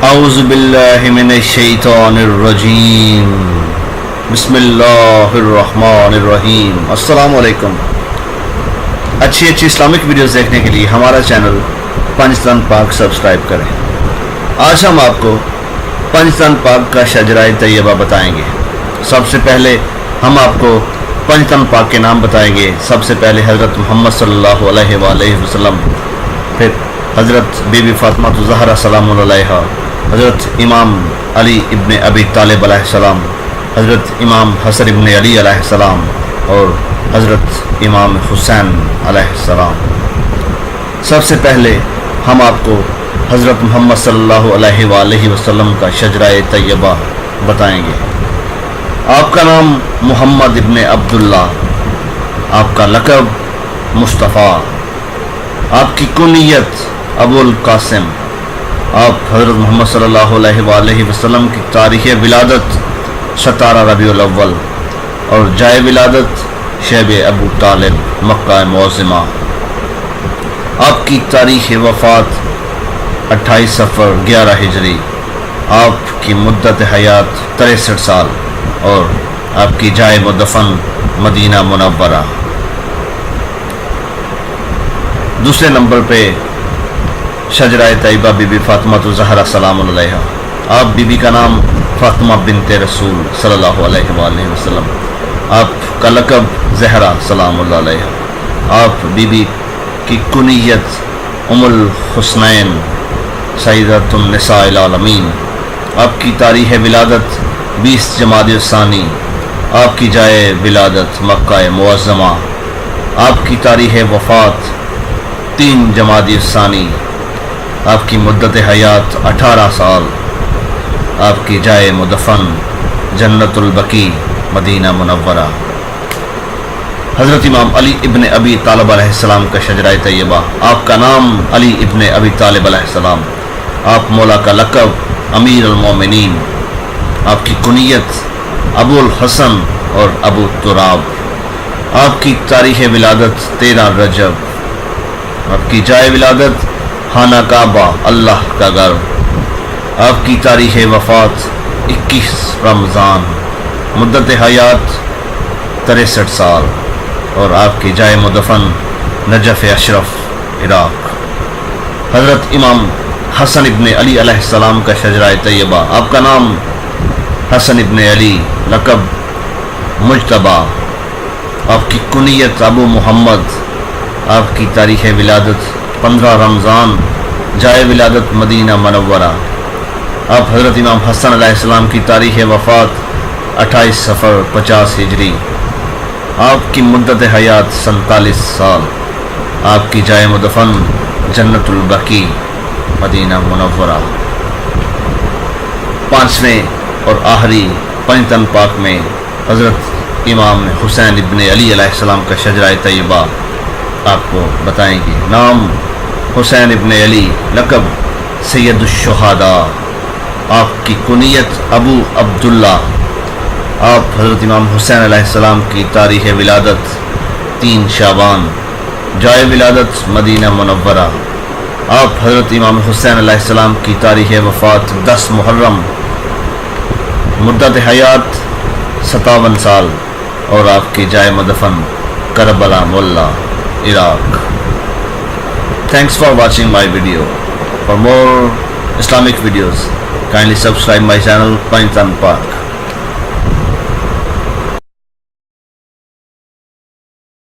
اعوذ باللہ من الشیطان الرجیم بسم اللہ الرحمن الرحیم۔ السلام علیکم۔ اچھی اسلامک ویڈیوز دیکھنے کے لیے ہمارا چینل پاکستان پاک سبسکرائب کریں۔ آج ہم آپ کو پاکستان پاک کا شجرہ طیبہ بتائیں گے۔ سب سے پہلے ہم آپ کو پاکستان پاک کے نام بتائیں گے۔ سب سے پہلے حضرت محمد صلی اللہ علیہ وآلہ وسلم، پھر حضرت بی بی فاطمہ الزہرا سلام اللہ علیہا، حضرت امام علی ابن ابی طالب علیہ السلام، حضرت امام حسن ابن علی علیہ السلام اور حضرت امام حسین علیہ السلام۔ سب سے پہلے ہم آپ کو حضرت محمد صلی اللہ علیہ وآلہ وسلم کا شجرہ طیبہ بتائیں گے۔ آپ کا نام محمد ابن عبداللہ، آپ کا لقب مصطفیٰ، آپ کی کنیت ابو القاسم، آپ حضرت محمد صلی اللہ علیہ وآلہ وسلم کی تاریخ ولادت 17 ربیع الاول اور جائے ولادت شیب ابو طالب مکہ معظمہ۔ آپ کی تاریخ وفات 28 صفر 11 ہجری، آپ کی مدت حیات 63 سال اور آپ کی جائے مدفن مدینہ منورہ۔ دوسرے نمبر پہ شجرہ طیبہ بی بی فاطمہ الزہرا سلام اللہ علیہا۔ آپ بی بی کا نام فاطمہ بنت رسول صلی اللہ علیہ وآلہ وسلم، آپ کا لقب زہرا سلام اللہ علیہا۔ آپ بی بی کی کنیت ام الحسنین سیدۃ النساء العالمین۔ آپ کی تاریخ ولادت 20 جمادی الثانی، آپ کی جائے ولادت مکہ معظمہ۔ آپ کی تاریخ وفات 3 جمادی الثانی، آپ کی مدت حیات 18 سال، آپ کی جائے مدفن جنت البقیع مدینہ منورہ۔ حضرت امام علی ابن ابی طالب علیہ السلام کا شجرہ طیبہ۔ آپ کا نام علی ابن ابی طالب علیہ السلام، آپ مولا کا لقب امیر المومنین، آپ کی کنیت ابو الحسن اور ابو تراب۔ آپ کی تاریخ ولادت 13 رجب، آپ کی جائے ولادت خانہ کعبہ اللہ کا گھر۔ آپ کی تاریخ وفات 21 رمضان، مدت حیات 63 سال اور آپ کی جائے مدفن نجف اشرف عراق۔ حضرت امام حسن ابن علی علیہ السلام کا شجرہ طیبہ۔ آپ کا نام حسن ابن علی، لقب مجتبیٰ، آپ کی کنیت ابو محمد۔ آپ کی تاریخ ولادت 15 رمضان، جائے ولادت مدینہ منورہ۔ آپ حضرت امام حسن علیہ السلام کی تاریخ وفات 28 صفر 50 ہجری، آپ کی مدت حیات 47 سال، آپ کی جائے مدفن جنت البقیع مدینہ منورہ۔ پانچویں اور آخری پاکستان پاک میں حضرت امام حسین ابن علی علیہ السلام کا شجرہ طیبہ آپ کو بتائیں گے۔ نام حسین ابن علی، لقب سید الشہداء، آپ کی کنیت ابو عبداللہ۔ آپ حضرت امام حسین علیہ السلام کی تاریخ ولادت 3 شعبان، جائے ولادت مدینہ منورہ۔ آپ حضرت امام حسین علیہ السلام کی تاریخ وفات 10 محرم، مدت حیات 57 سال اور آپ کی جائے مدفن کربلا مولا Iraq. Thanks for watching my video. For more Islamic videos, kindly subscribe my channel Pakistan Park.